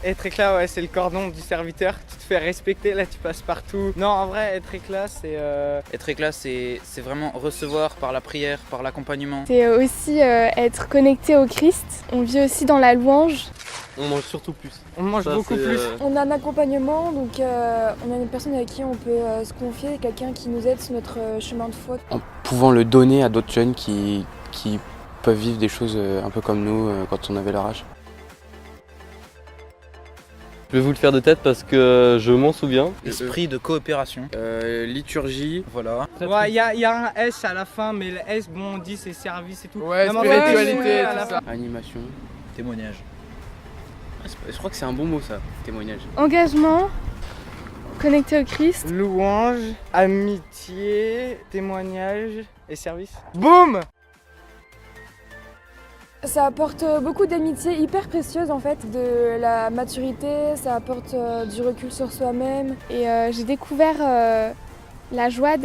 Être éclat, ouais, c'est le cordon du serviteur. Tu te fais respecter, là, tu passes partout. Non, en vrai, être éclat, c'est... Être éclat, c'est vraiment recevoir par la prière, par l'accompagnement. C'est aussi être connecté au Christ. On vit aussi dans la louange. On mange surtout plus. On mange Ça, beaucoup c'est, plus. On a un accompagnement, donc on a une personne avec qui on peut se confier, quelqu'un qui nous aide sur notre chemin de foi. En pouvant le donner à d'autres jeunes qui peuvent vivre des choses un peu comme nous quand on avait leur âge. Je vais vous le faire de tête parce que je m'en souviens. Esprit de coopération. Liturgie. Voilà. Ouais, il y a un S à la fin, mais le S, bon, on dit c'est service et tout. Ouais, Non, mais en fait, spiritualité, ouais, à la tout ça. Animation. Témoignage. Je crois que c'est un bon mot ça, témoignage. Engagement, connecté au Christ. Louange, amitié, témoignage et service. Boum! Ça apporte beaucoup d'amitié hyper précieuse en fait, de la maturité, ça apporte du recul sur soi-même. Et j'ai découvert la joie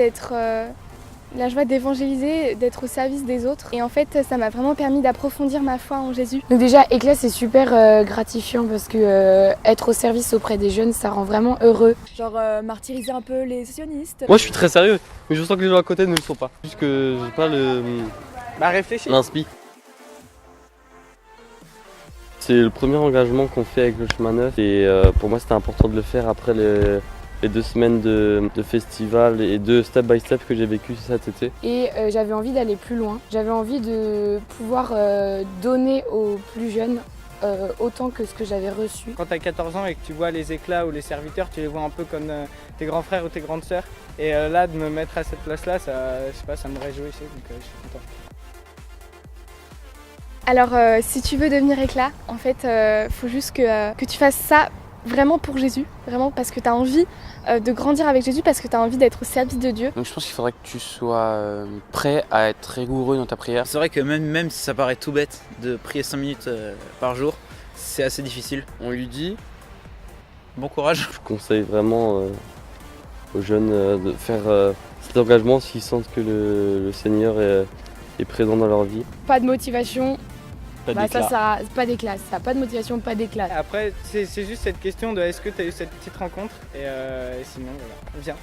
d'évangéliser, d'être au service des autres. Et en fait, ça m'a vraiment permis d'approfondir ma foi en Jésus. Donc déjà, Éclat, c'est super gratifiant parce que être au service auprès des jeunes, ça rend vraiment heureux. Genre martyriser un peu les sionistes. Moi je suis très sérieux, mais je sens que les gens à côté ne le sont pas. Juste que j'ai pas Bah réfléchis. l'inspi. C'est le premier engagement qu'on fait avec le chemin neuf et pour moi c'était important de le faire après les 2 semaines de festival et de step by step que j'ai vécu cet été. Et j'avais envie d'aller plus loin. J'avais envie de pouvoir donner aux plus jeunes autant que ce que j'avais reçu. Quand t'as 14 ans et que tu vois les éclats ou les serviteurs, tu les vois un peu comme tes grands frères ou tes grandes sœurs. Et là, de me mettre à cette place-là, ça, je sais pas, ça me réjouissait, donc je suis content. Alors, si tu veux devenir éclat, en fait, faut juste que tu fasses ça vraiment pour Jésus, vraiment parce que tu as envie de grandir avec Jésus, parce que tu as envie d'être au service de Dieu. Donc je pense qu'il faudrait que tu sois prêt à être rigoureux dans ta prière. C'est vrai que même si ça paraît tout bête de prier 5 minutes par jour, c'est assez difficile. On lui dit, Bon courage. Je conseille vraiment aux jeunes de faire cet engagement s'ils sentent que le Seigneur est présent dans leur vie. Pas de motivation, Pas ça, pas d'éclat. Ça, pas de motivation, pas d'éclat. Après, c'est juste cette question de est-ce que tu as eu cette petite rencontre et sinon, voilà, viens.